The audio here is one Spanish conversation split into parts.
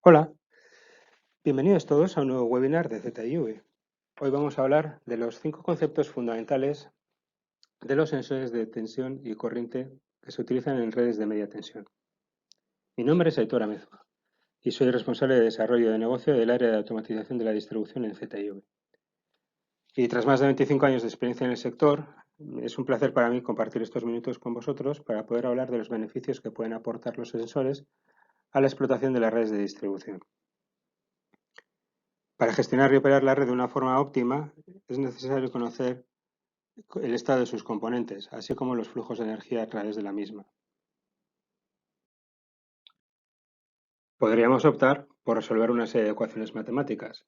Hola, bienvenidos todos a un nuevo webinar de ZIV. Hoy vamos a hablar de los 5 conceptos fundamentales de los sensores de tensión y corriente que se utilizan en redes de media tensión. Mi nombre es Aitor Amezcua y soy responsable de desarrollo de negocio del área de automatización de la distribución en ZIV. Y tras más de 25 años de experiencia en el sector, es un placer para mí compartir estos minutos con vosotros para poder hablar de los beneficios que pueden aportar los sensores a la explotación de las redes de distribución. Para gestionar y operar la red de una forma óptima, es necesario conocer el estado de sus componentes, así como los flujos de energía a través de la misma. Podríamos optar por resolver una serie de ecuaciones matemáticas,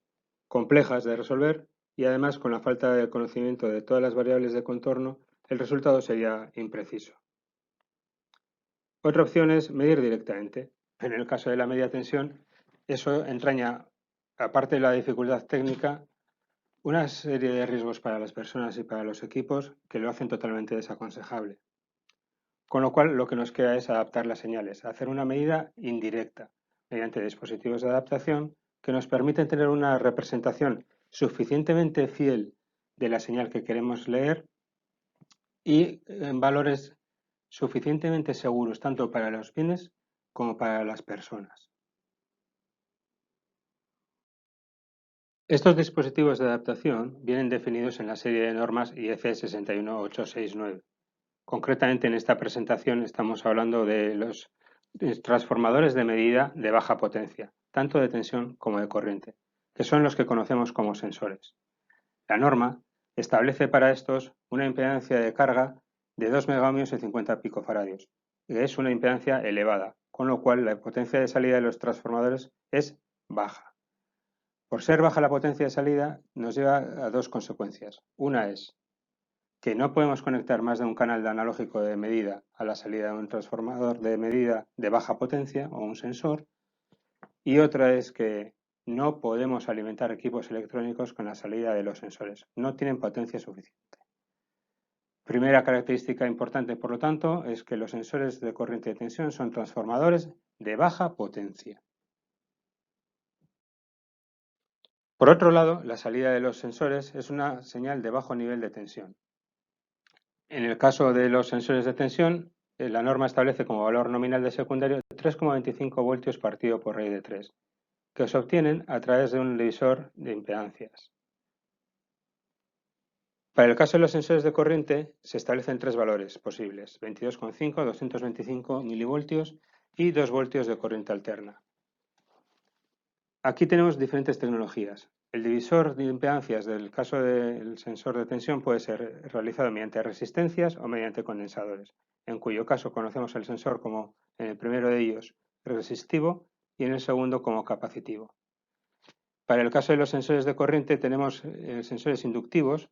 complejas de resolver, y además con la falta de conocimiento de todas las variables de contorno, el resultado sería impreciso. Otra opción es medir directamente. En el caso de la media tensión, eso entraña, aparte de la dificultad técnica, una serie de riesgos para las personas y para los equipos que lo hacen totalmente desaconsejable. Con lo cual, lo que nos queda es adaptar las señales, hacer una medida indirecta mediante dispositivos de adaptación que nos permiten tener una representación suficientemente fiel de la señal que queremos leer y en valores suficientemente seguros tanto para los bienes como para las personas. Estos dispositivos de adaptación vienen definidos en la serie de normas IEC 61869. Concretamente, en esta presentación estamos hablando de los transformadores de medida de baja potencia, tanto de tensión como de corriente, que son los que conocemos como sensores. La norma establece para estos una impedancia de carga de 2 megohmios y 50 picofaradios, que es una impedancia elevada, con lo cual la potencia de salida de los transformadores es baja. Por ser baja la potencia de salida, nos lleva a dos consecuencias. Una es que no podemos conectar más de un canal de analógico de medida a la salida de un transformador de medida de baja potencia o un sensor, y otra es que no podemos alimentar equipos electrónicos con la salida de los sensores, no tienen potencia suficiente. Primera característica importante, por lo tanto, es que los sensores de corriente de tensión son transformadores de baja potencia. Por otro lado, la salida de los sensores es una señal de bajo nivel de tensión. En el caso de los sensores de tensión, la norma establece como valor nominal de secundario 3,25 voltios partido por raíz de 3, que se obtienen a través de un divisor de impedancias. Para el caso de los sensores de corriente, se establecen tres valores posibles: 22,5, 225 milivoltios y 2 voltios de corriente alterna. Aquí tenemos diferentes tecnologías. El divisor de impedancias del caso del sensor de tensión puede ser realizado mediante resistencias o mediante condensadores, en cuyo caso conocemos el sensor como, en el primero de ellos, resistivo y en el segundo como capacitivo. Para el caso de los sensores de corriente tenemos sensores inductivos,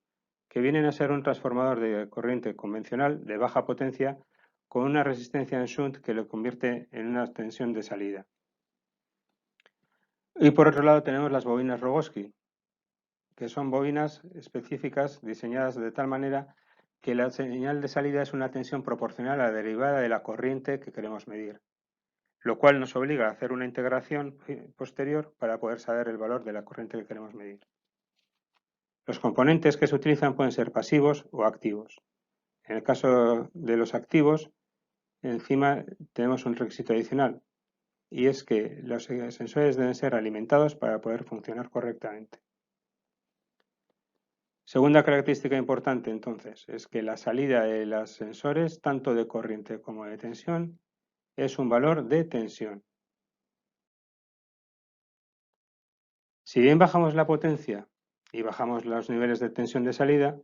que vienen a ser un transformador de corriente convencional de baja potencia con una resistencia en shunt que lo convierte en una tensión de salida. Y por otro lado tenemos las bobinas Rogowski, que son bobinas específicas diseñadas de tal manera que la señal de salida es una tensión proporcional a la derivada de la corriente que queremos medir, lo cual nos obliga a hacer una integración posterior para poder saber el valor de la corriente que queremos medir. Los componentes que se utilizan pueden ser pasivos o activos. En el caso de los activos, encima tenemos un requisito adicional, y es que los sensores deben ser alimentados para poder funcionar correctamente. Segunda característica importante, entonces, es que la salida de los sensores, tanto de corriente como de tensión, es un valor de tensión. Si bien bajamos la potencia y bajamos los niveles de tensión de salida,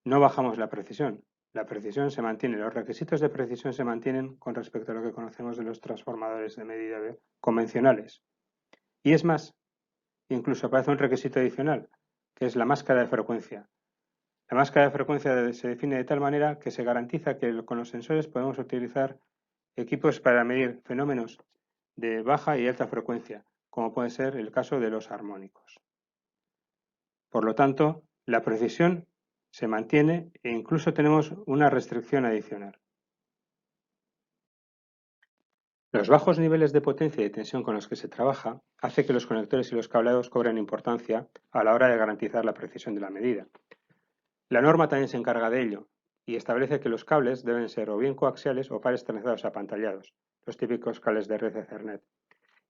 no bajamos la precisión. La precisión se mantiene, los requisitos de precisión se mantienen con respecto a lo que conocemos de los transformadores de medida convencionales. Y es más, incluso aparece un requisito adicional, que es la máscara de frecuencia. La máscara de frecuencia se define de tal manera que se garantiza que con los sensores podemos utilizar equipos para medir fenómenos de baja y alta frecuencia, como puede ser el caso de los armónicos. Por lo tanto, la precisión se mantiene e incluso tenemos una restricción adicional. Los bajos niveles de potencia y de tensión con los que se trabaja hace que los conectores y los cableados cobren importancia a la hora de garantizar la precisión de la medida. La norma también se encarga de ello y establece que los cables deben ser o bien coaxiales o pares apantallados, los típicos cables de red Ethernet.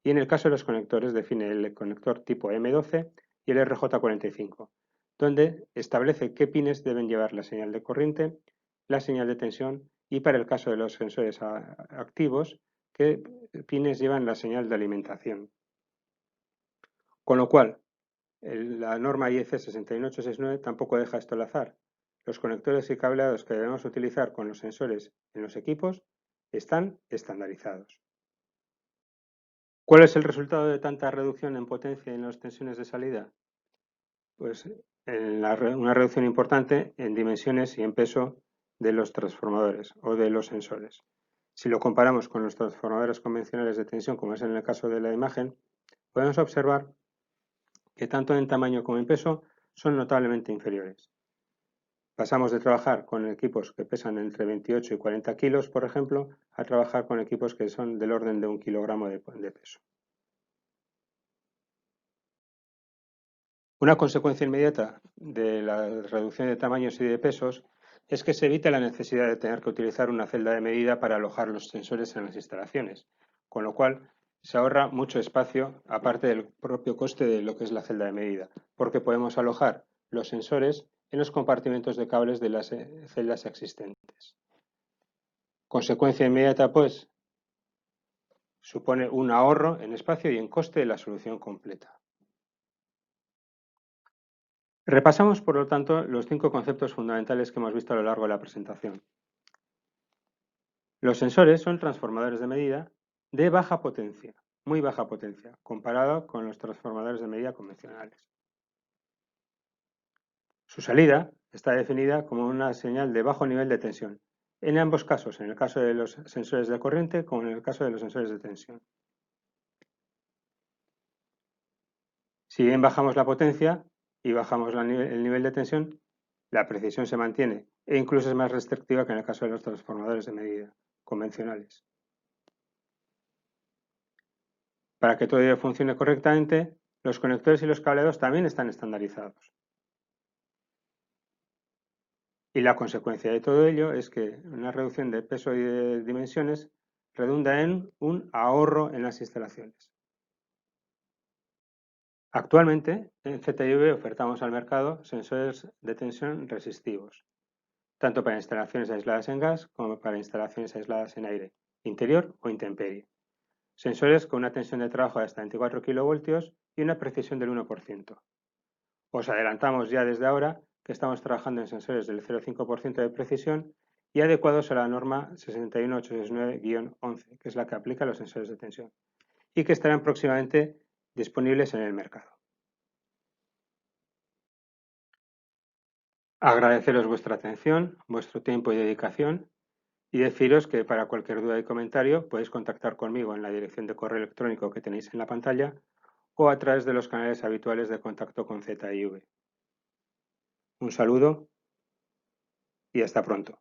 Y en el caso de los conectores define el conector tipo M12 y el RJ45, donde establece qué pines deben llevar la señal de corriente, la señal de tensión y para el caso de los sensores activos, qué pines llevan la señal de alimentación. Con lo cual, la norma IEC 61869 tampoco deja esto al azar. Los conectores y cableados que debemos utilizar con los sensores en los equipos están estandarizados. ¿Cuál es el resultado de tanta reducción en potencia y en las tensiones de salida? Pues una reducción importante en dimensiones y en peso de los transformadores o de los sensores. Si lo comparamos con los transformadores convencionales de tensión, como es en el caso de la imagen, podemos observar que tanto en tamaño como en peso son notablemente inferiores. Pasamos de trabajar con equipos que pesan entre 28 y 40 kilos, por ejemplo, a trabajar con equipos que son del orden de 1 kilogramo de peso. Una consecuencia inmediata de la reducción de tamaños y de pesos es que se evita la necesidad de tener que utilizar una celda de medida para alojar los sensores en las instalaciones, con lo cual se ahorra mucho espacio, aparte del propio coste de lo que es la celda de medida, porque podemos alojar los sensores en los compartimentos de cables de las celdas existentes. Consecuencia inmediata, pues, supone un ahorro en espacio y en coste de la solución completa. Repasamos, por lo tanto, los 5 conceptos fundamentales que hemos visto a lo largo de la presentación. Los sensores son transformadores de medida de baja potencia, muy baja potencia, comparado con los transformadores de medida convencionales. Su salida está definida como una señal de bajo nivel de tensión, en ambos casos, en el caso de los sensores de corriente como en el caso de los sensores de tensión. Si bien bajamos la potencia y bajamos el nivel de tensión, la precisión se mantiene e incluso es más restrictiva que en el caso de los transformadores de medida convencionales. Para que todo ello funcione correctamente, los conectores y los cableados también están estandarizados. Y la consecuencia de todo ello es que una reducción de peso y de dimensiones redunda en un ahorro en las instalaciones. Actualmente, en ZIV ofertamos al mercado sensores de tensión resistivos, tanto para instalaciones aisladas en gas como para instalaciones aisladas en aire, interior o intemperie. Sensores con una tensión de trabajo de hasta 24 kilovoltios y una precisión del 1%. Os adelantamos ya desde ahora que estamos trabajando en sensores del 0,5% de precisión y adecuados a la norma 61869-11, que es la que aplica a los sensores de tensión, y que estarán próximamente disponibles en el mercado. Agradeceros vuestra atención, vuestro tiempo y dedicación, y deciros que para cualquier duda y comentario podéis contactar conmigo en la dirección de correo electrónico que tenéis en la pantalla o a través de los canales habituales de contacto con ZIV. Un saludo y hasta pronto.